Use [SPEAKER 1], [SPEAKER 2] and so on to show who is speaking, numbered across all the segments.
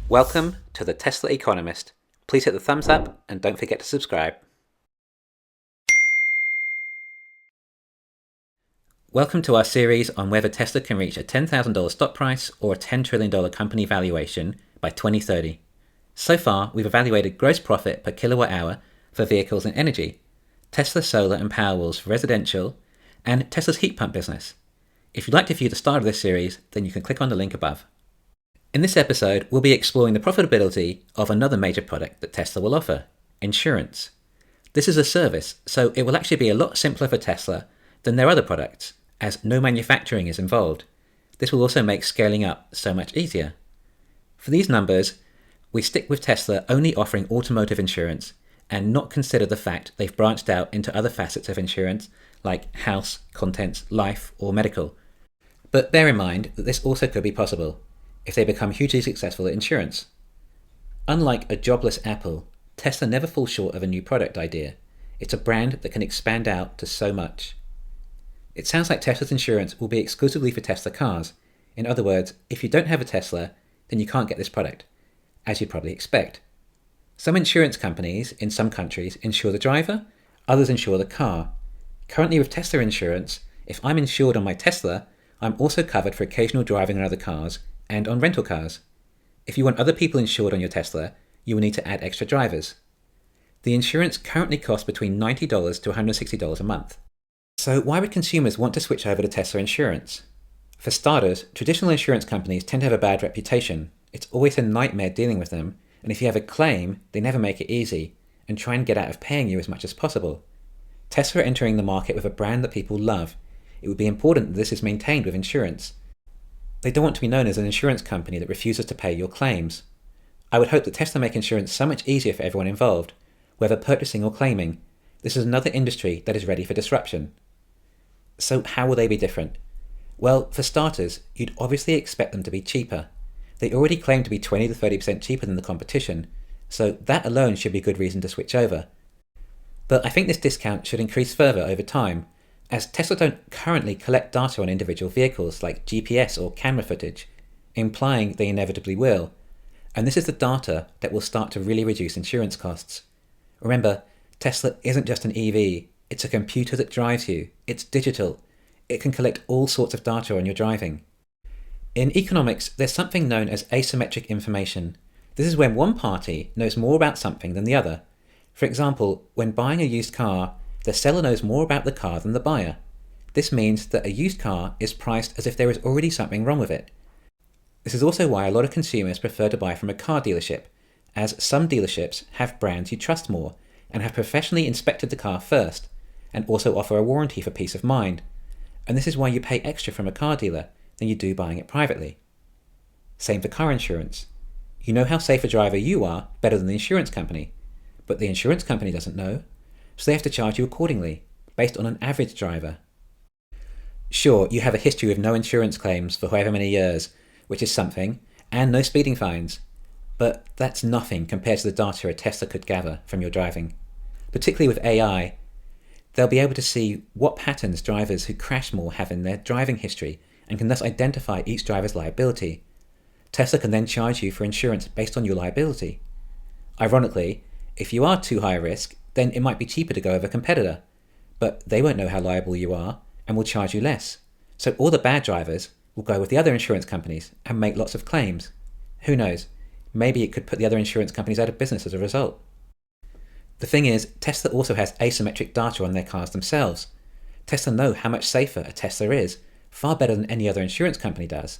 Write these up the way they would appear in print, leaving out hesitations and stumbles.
[SPEAKER 1] Welcome to the Tesla Economist. Please hit the thumbs up and don't forget to subscribe. Welcome to our series on whether Tesla can reach a $10,000 stock price or a $10 trillion company valuation by 2030. So far, we've evaluated gross profit per kilowatt hour for vehicles and energy, Tesla solar and Powerwalls for residential, and Tesla's heat pump business. If you'd like to view the start of this series, then you can click on the link above. In this episode, we'll be exploring the profitability of another major product that Tesla will offer, insurance. This is a service, so it will actually be a lot simpler for Tesla than their other products, as no manufacturing is involved. This will also make scaling up so much easier. For these numbers, we stick with Tesla only offering automotive insurance and not consider the fact they've branched out into other facets of insurance like house, contents, life, or medical. But bear in mind that this also could be possible if they become hugely successful at insurance. Unlike a jobless Apple, Tesla never falls short of a new product idea. It's a brand that can expand out to so much. It sounds like Tesla's insurance will be exclusively for Tesla cars. In other words, if you don't have a Tesla, then you can't get this product, as you'd probably expect. Some insurance companies in some countries insure the driver, others insure the car. Currently with Tesla insurance, if I'm insured on my Tesla, I'm also covered for occasional driving on other cars and on rental cars. If you want other people insured on your Tesla, you will need to add extra drivers. The insurance currently costs between $90 to $160 a month. So why would consumers want to switch over to Tesla insurance? For starters, traditional insurance companies tend to have a bad reputation. It's always a nightmare dealing with them, and if you have a claim, they never make it easy and try and get out of paying you as much as possible. Tesla are entering the market with a brand that people love. It would be important that this is maintained with insurance. They don't want to be known as an insurance company that refuses to pay your claims. I would hope that Tesla make insurance so much easier for everyone involved, whether purchasing or claiming. This is another industry that is ready for disruption. So how will they be different? Well, for starters, you'd obviously expect them to be cheaper. They already claim to be 20 to 30% cheaper than the competition, so that alone should be a good reason to switch over. But I think this discount should increase further over time, as Tesla don't currently collect data on individual vehicles like GPS or camera footage, implying they inevitably will, and this is the data that will start to really reduce insurance costs. Remember, Tesla isn't just an EV, it's a computer that drives you, it's digital, it can collect all sorts of data on your driving. In economics, there's something known as asymmetric information. This is when one party knows more about something than the other. For example, when buying a used car, the seller knows more about the car than the buyer. This means that a used car is priced as if there is already something wrong with it. This is also why a lot of consumers prefer to buy from a car dealership, as some dealerships have brands you trust more and have professionally inspected the car first, and also offer a warranty for peace of mind. And this is why you pay extra from a car dealer than you do buying it privately. Same for car insurance. You know how safe a driver you are better than the insurance company, but the insurance company doesn't know, so they have to charge you accordingly, based on an average driver. Sure, you have a history with no insurance claims for however many years, which is something, and no speeding fines, but that's nothing compared to the data a Tesla could gather from your driving. Particularly with AI, they'll be able to see what patterns drivers who crash more have in their driving history and can thus identify each driver's liability. Tesla can then charge you for insurance based on your liability. Ironically, if you are too high risk, then it might be cheaper to go with a competitor, but they won't know how liable you are and will charge you less. So all the bad drivers will go with the other insurance companies and make lots of claims. Who knows? Maybe it could put the other insurance companies out of business as a result. The thing is, Tesla also has asymmetric data on their cars themselves. Tesla know how much safer a Tesla is, far better than any other insurance company does.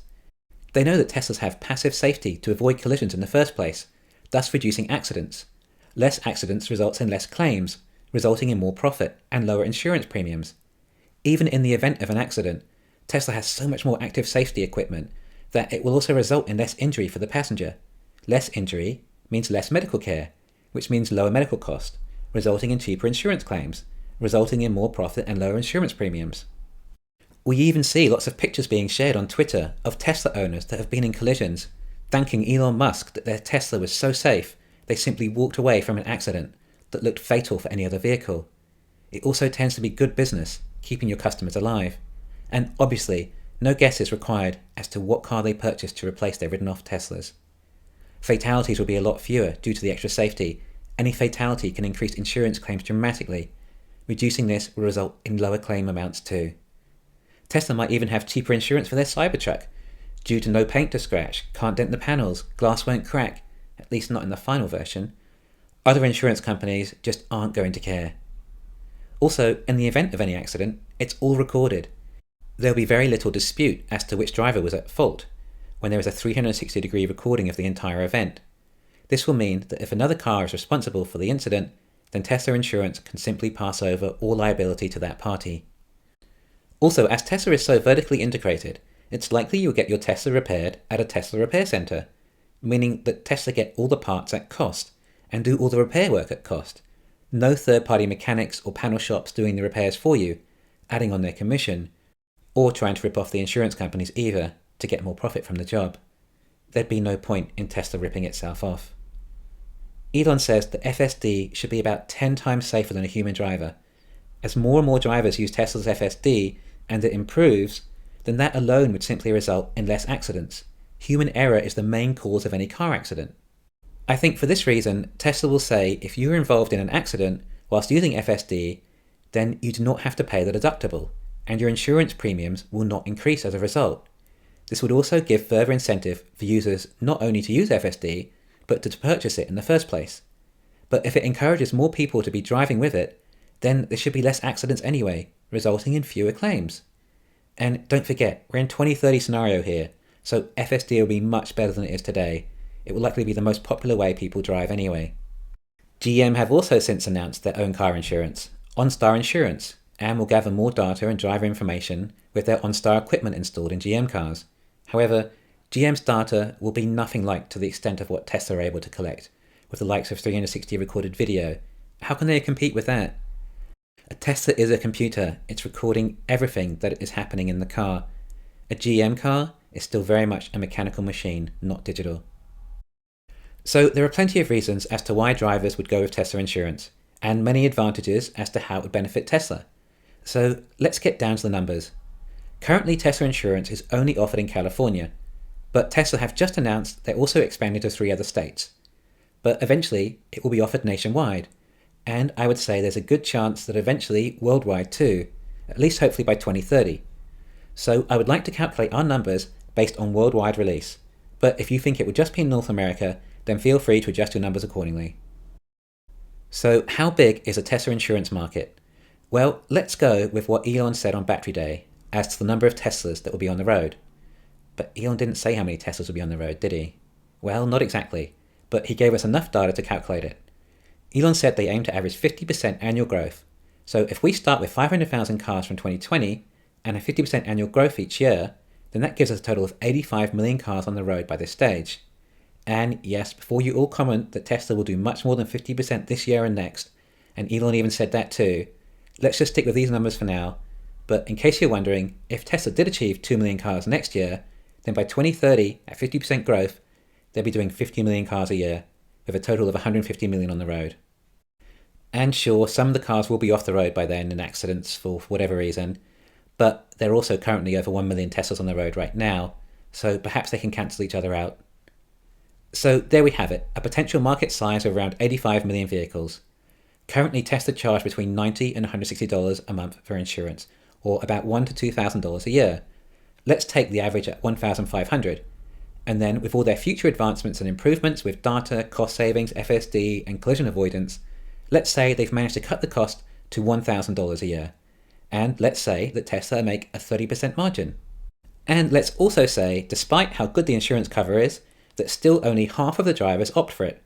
[SPEAKER 1] They know that Teslas have passive safety to avoid collisions in the first place, thus reducing accidents. Less accidents results in less claims, resulting in more profit and lower insurance premiums. Even in the event of an accident, Tesla has so much more active safety equipment that it will also result in less injury for the passenger. Less injury means less medical care, which means lower medical cost, resulting in cheaper insurance claims, resulting in more profit and lower insurance premiums. We even see lots of pictures being shared on Twitter of Tesla owners that have been in collisions, thanking Elon Musk that their Tesla was so safe they simply walked away from an accident that looked fatal for any other vehicle. It also tends to be good business, keeping your customers alive. And obviously, no guess is required as to what car they purchased to replace their ridden-off Teslas. Fatalities will be a lot fewer due to the extra safety. Any fatality can increase insurance claims dramatically. Reducing this will result in lower claim amounts too. Tesla might even have cheaper insurance for their Cybertruck. Due to no paint to scratch, can't dent the panels, glass won't crack, at least not in the final version. Other insurance companies just aren't going to care. Also, in the event of any accident, it's all recorded. There'll be very little dispute as to which driver was at fault, when there is a 360-degree recording of the entire event. This will mean that if another car is responsible for the incident, then Tesla Insurance can simply pass over all liability to that party. Also, as Tesla is so vertically integrated, it's likely you'll get your Tesla repaired at a Tesla repair center, meaning that Tesla get all the parts at cost and do all the repair work at cost. No third-party mechanics or panel shops doing the repairs for you, adding on their commission, or trying to rip off the insurance companies either to get more profit from the job. There'd be no point in Tesla ripping itself off. Elon says that FSD should be about 10 times safer than a human driver. As more and more drivers use Tesla's FSD and it improves, then that alone would simply result in less accidents. Human error is the main cause of any car accident. I think for this reason, Tesla will say if you are involved in an accident whilst using FSD, then you do not have to pay the deductible, and your insurance premiums will not increase as a result. This would also give further incentive for users not only to use FSD, but to purchase it in the first place. But if it encourages more people to be driving with it, then there should be less accidents anyway, resulting in fewer claims. And don't forget, we're in 2030 scenario here, so FSD will be much better than it is today. It will likely be the most popular way people drive anyway. GM have also since announced their own car insurance, OnStar Insurance, and will gather more data and driver information with their OnStar equipment installed in GM cars. However, GM's data will be nothing like to the extent of what Tesla are able to collect, with the likes of 360 recorded video. How can they compete with that? A Tesla is a computer. It's recording everything that is happening in the car. A GM car is still very much a mechanical machine, not digital. So there are plenty of reasons as to why drivers would go with Tesla Insurance, and many advantages as to how it would benefit Tesla. So let's get down to the numbers. Currently, Tesla Insurance is only offered in California, but Tesla have just announced they're also expanding to 3 other states. But eventually, it will be offered nationwide, and I would say there's a good chance that eventually worldwide too, at least hopefully by 2030. So I would like to calculate our numbers based on worldwide release, but if you think it would just be in North America, then feel free to adjust your numbers accordingly. So how big is a Tesla insurance market? Well, let's go with what Elon said on Battery Day as to the number of Teslas that will be on the road. But Elon didn't say how many Teslas will be on the road, did he? Well, not exactly, but he gave us enough data to calculate it. Elon said they aim to average 50% annual growth. So if we start with 500,000 cars from 2020 and a 50% annual growth each year, then that gives us a total of 85 million cars on the road by this stage. And yes, before you all comment that Tesla will do much more than 50% this year and next, and Elon even said that too, let's just stick with these numbers for now. But in case you're wondering, if Tesla did achieve 2 million cars next year, then by 2030, at 50% growth, they'll be doing 50 million cars a year, with a total of 150 million on the road. And sure, some of the cars will be off the road by then in accidents for whatever reason, but there are also currently over 1 million Teslas on the road right now, so perhaps they can cancel each other out. So there we have it, a potential market size of around 85 million vehicles. Currently, Tesla charge between $90 and $160 a month for insurance, or about $1,000 to $2,000 a year. Let's take the average at $1,500. And then with all their future advancements and improvements with data, cost savings, FSD, and collision avoidance, let's say they've managed to cut the cost to $1,000 a year. And let's say that Tesla make a 30% margin. And let's also say, despite how good the insurance cover is, that still only half of the drivers opt for it.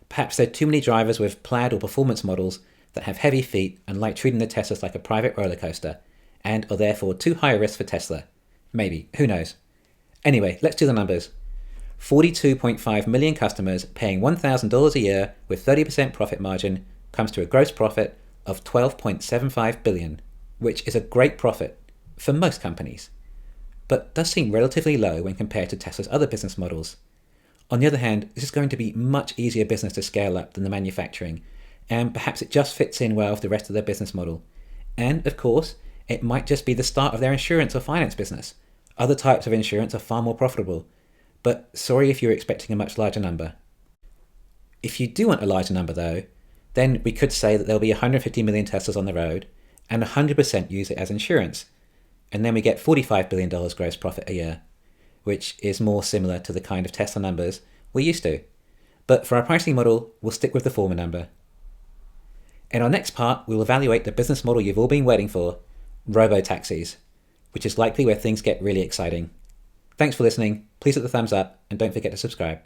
[SPEAKER 1] Perhaps there are too many drivers with plaid or performance models that have heavy feet and like treating the Teslas like a private roller coaster, and are therefore too high a risk for Tesla. Maybe, who knows? Anyway, let's do the numbers. 42.5 million customers paying $1,000 a year with 30% profit margin comes to a gross profit of $12.75 billion, which is a great profit for most companies, but does seem relatively low when compared to Tesla's other business models. On the other hand, this is going to be much easier business to scale up than the manufacturing, and perhaps it just fits in well with the rest of their business model. And of course, it might just be the start of their insurance or finance business. Other types of insurance are far more profitable. but sorry if you're expecting a much larger number. If you do want a larger number though, then we could say that there'll be 150 million Teslas on the road and 100% use it as insurance. And then we get $45 billion gross profit a year, which is more similar to the kind of Tesla numbers we're used to. But for our pricing model, we'll stick with the former number. In our next part, we'll evaluate the business model you've all been waiting for, robo-taxis, which is likely where things get really exciting. Thanks for listening, please hit the thumbs up, and don't forget to subscribe.